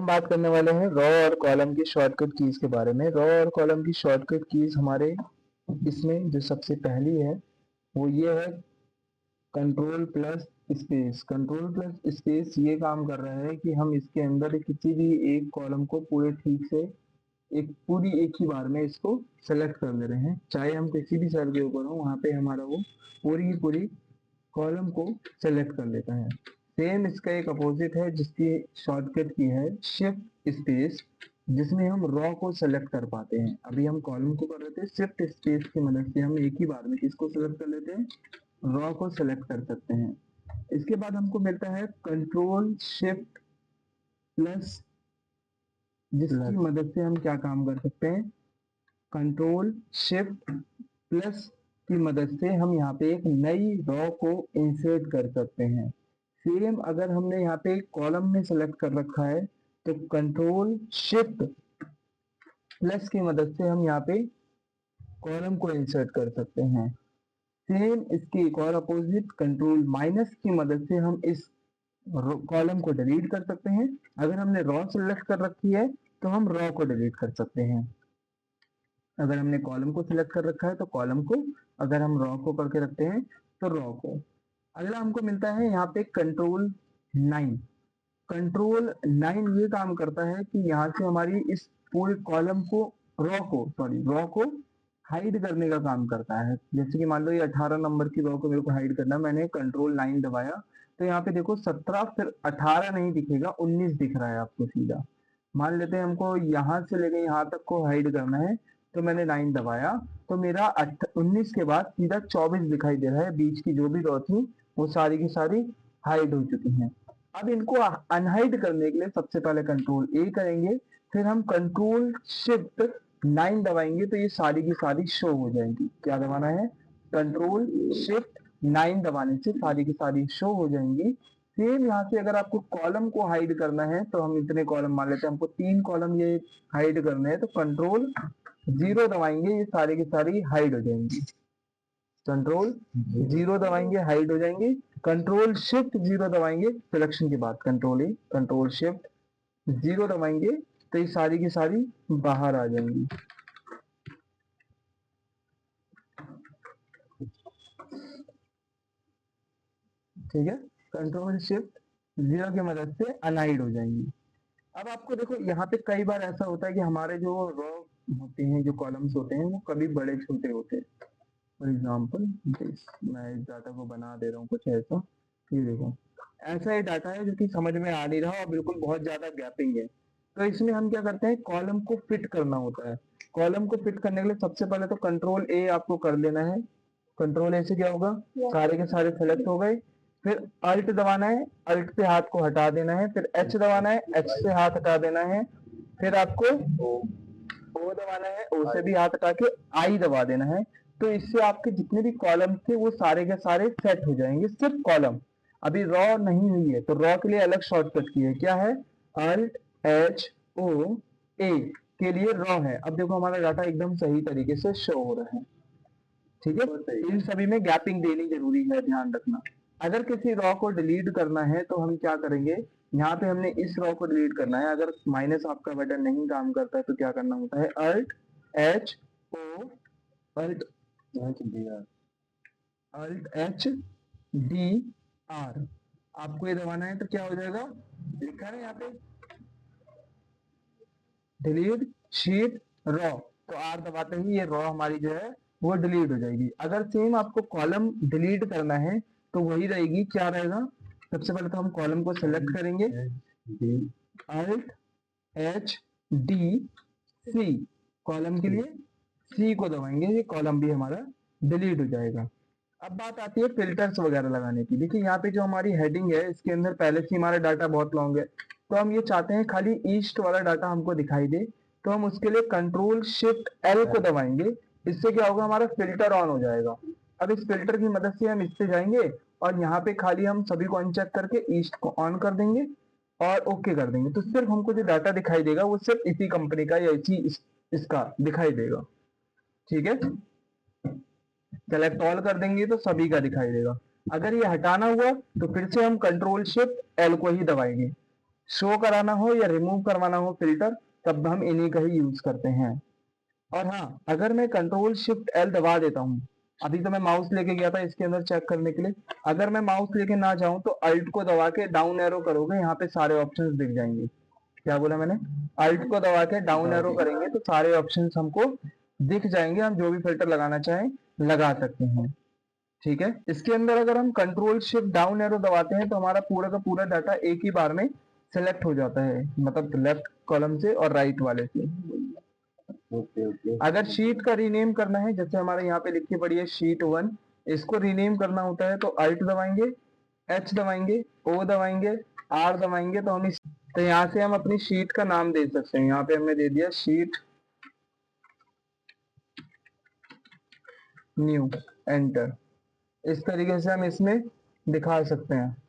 हम बात करने वाले हैं रॉ और कॉलम की शॉर्टकट कीज के बारे में। रॉ और कॉलम की शॉर्टकट कीज हमारे इसमें जो सबसे पहली है वो ये है control plus space. Control plus space ये काम कर रहा है कि हम इसके अंदर किसी भी एक कॉलम को पूरे ठीक से एक ही बार में इसको सेलेक्ट कर ले रहे हैं, चाहे हम किसी भी सेल के ऊपर हो वहां पे हमारा वो पूरी की पूरी कॉलम को सेलेक्ट कर लेता है। सेम इसका एक अपोजिट है जिसकी शॉर्टकट की है शिफ्ट स्पेस, जिसमें हम रॉ को सेलेक्ट कर पाते हैं। अभी हम कॉलम को कर रहे थे, शिफ्ट स्पेस की मदद से हम एक ही बार में किसको सेलेक्ट कर लेते हैं, रॉ को सेलेक्ट कर सकते हैं। इसके बाद हमको मिलता है कंट्रोल शिफ्ट प्लस, जिसकी मदद से हम क्या काम कर सकते हैं, कंट्रोल शिफ्ट प्लस की मदद से हम यहाँ पे एक नई रॉ को इंसर्ट कर सकते हैं। सेम अगर हमने यहाँ पे एक कॉलम में सेलेक्ट कर रखा है तो कंट्रोल शिफ्ट प्लस की मदद से हम यहाँ पे कॉलम को इंसर्ट कर सकते हैं। सेम इसकी एक और अपोजिट कंट्रोल माइनस की मदद से हम इस कॉलम को डिलीट कर सकते हैं। अगर हमने रॉ सेलेक्ट कर रखी है तो हम रॉ को डिलीट कर सकते हैं। अगर हमने कॉलम को सिलेक्ट कर रखा है तो कॉलम को, अगर हम रॉ को करके रखते हैं तो रॉ को। अगला हमको मिलता है यहाँ पे कंट्रोल 9। कंट्रोल 9 ये काम करता है कि यहाँ से हमारी इस पूरे कॉलम को, रॉ को हाइड करने का काम करता है। जैसे कि मान लो ये 18 नंबर की रॉ को मेरे को हाइड करना, मैंने कंट्रोल 9 दबाया तो यहाँ पे देखो 17 फिर 18 नहीं दिखेगा, 19 दिख रहा है आपको सीधा। मान लेते हैं हमको यहाँ से लेके यहाँ तक को हाइड करना है तो मैंने 9 दबाया तो मेरा 19 के बाद सीधा 24 दिखाई दे रहा है। बीच की जो भी रॉ थी वो सारी की सारी हाइड हो चुकी हैं। अब इनको अनहाइड करने के लिए सबसे पहले कंट्रोल ए करेंगे, फिर हम कंट्रोल शिफ्ट 9 दबाएंगे तो ये सारी की सारी शो हो जाएंगी। क्या दबाना है, कंट्रोल शिफ्ट 9 दबाने से सारी की सारी शो हो जाएंगी। सेम यहाँ से अगर आपको कॉलम को हाइड करना है तो हम इतने कॉलम मान लेते हैं, हमको 3 कॉलम ये हाइड करने हैं तो कंट्रोल 0 दबाएंगे, ये सारी की सारी हाइड हो जाएंगी। कंट्रोल 0 दबाएंगे, हाइड हो जाएंगे। कंट्रोल शिफ्ट 0 दबाएंगे सिलेक्शन के बाद, कंट्रोल ए, कंट्रोल शिफ्ट 0 दबाएंगे तो ये सारी की सारी बाहर आ जाएंगी। ठीक है, कंट्रोल शिफ्ट 0 की मदद से अनहाइड हो जाएंगी। अब आपको देखो यहाँ पे कई बार ऐसा होता है कि हमारे जो रॉ होते हैं, जो कॉलम्स होते हैं वो कभी बड़े छोटे होते हैं। फॉर एग्जाम्पल मैं इस डाटा को बना दे रहा हूँ कुछ ऐसा, ये देखो ऐसा ही डाटा है जो कि समझ में आ नहीं रहा और बिल्कुल बहुत ज्यादा गैपिंग है। तो इसमें हम क्या करते हैं, कॉलम को फिट करना होता है। कॉलम को फिट करने के लिए सबसे पहले तो कंट्रोल ए आपको कर लेना है। कंट्रोल ए से क्या होगा, सारे के सारे सेलेक्ट हो गए। फिर अल्ट दबाना है, अल्ट से हाथ को हटा देना है। फिर एच दबाना है, एच से हाथ हटा देना है। फिर आपको ओ दबाना है, ओ से भी हाथ हटा के आई दबा देना है। तो इससे आपके जितने भी कॉलम थे वो सारे के सारे सेट हो जाएंगे, सिर्फ कॉलम। अभी रॉ नहीं हुई है तो रॉ के लिए अलग शॉर्टकट की है, क्या है, अल्ट एच ओ ए के लिए रॉ है। अब देखो हमारा डाटा एकदम सही तरीके से शो हो रहा है। ठीक है, इन सभी में गैपिंग देनी जरूरी है, ध्यान रखना। अगर किसी रॉ को डिलीट करना है तो हम क्या करेंगे, यहाँ पे हमने इस रॉ को डिलीट करना है। अगर माइनस आपका बटन नहीं काम करता है तो क्या करना होता है, alt H O, alt H D R आपको ये दबाना है तो क्या हो जाएगा, लिखा है यहाँ पे डिलीट शीट रॉ, तो आर दबाते ही ये रॉ हमारी जो है वो डिलीट हो जाएगी। अगर सेम आपको कॉलम डिलीट करना है तो वही रहेगी, क्या रहेगा, सबसे पहले तो हम कॉलम को सेलेक्ट करेंगे, alt H D C, column के लिए सी को दबाएंगे, ये कॉलम भी हमारा डिलीट हो जाएगा। अब बात आती है फिल्टर्स वगैरह लगाने की। देखिए यहाँ पे जो हमारी हेडिंग है इसके अंदर पहले से हमारा डाटा बहुत लॉन्ग है, तो हम ये चाहते हैं खाली ईस्ट वाला डाटा हमको दिखाई दे, तो हम उसके लिए कंट्रोल शिफ्ट एल को दबाएंगे। इससे क्या होगा, हमारा फिल्टर ऑन हो जाएगा। अब इस फिल्टर की मदद से हम इससे जाएंगे और यहाँ पे खाली हम सभी को अनचेक करके ईस्ट को ऑन कर देंगे और ओके कर देंगे, तो सिर्फ हमको जो डाटा दिखाई देगा वो सिर्फ इसी कंपनी का या इसका दिखाई देगा। ठीक है, सेलेक्ट ऑल कर देंगे तो सभी का दिखाई देगा। अगर ये हटाना हुआ तो फिर से हम कंट्रोल शिफ्ट एल को ही दबाएंगे, शो कराना हो या रिमूव करवाना हो फिल्टर, तब हम इन्हीं का ही यूज करते हैं। और हाँ, अगर मैं कंट्रोल शिफ्ट एल दबा देता हूँ, अभी तो मैं माउस लेके गया था इसके अंदर चेक करने के लिए, अगर मैं माउस लेके ना जाऊं तो अल्ट को दबा के डाउन एरो करोगे, यहाँ पे सारे ऑप्शंस दिख जाएंगे। क्या बोला मैंने? अल्ट को दबा के डाउन एरो करेंगे तो सारे ऑप्शंस हमको दिख जाएंगे, हम जो भी फिल्टर लगाना चाहें लगा सकते हैं। ठीक है, इसके अंदर अगर हम कंट्रोल शिफ्ट डाउन एरो दबाते हैं तो हमारा पूरा का पूरा डाटा एक ही बार में सेलेक्ट हो जाता है, मतलब लेफ्ट कॉलम से और राइट वाले से। अगर शीट का रीनेम करना है, जैसे हमारे यहाँ पे लिखी पड़ी है शीट 1, इसको रीनेम करना होता है तो अल्ट दबाएंगे, एच दबाएंगे, ओ दबाएंगे, आर दबाएंगे, तो यहाँ से हम अपनी शीट का नाम दे सकते हैं। यहाँ पे हमने दे दिया शीट न्यू, एंटर। इस तरीके से हम इसमें दिखा सकते हैं।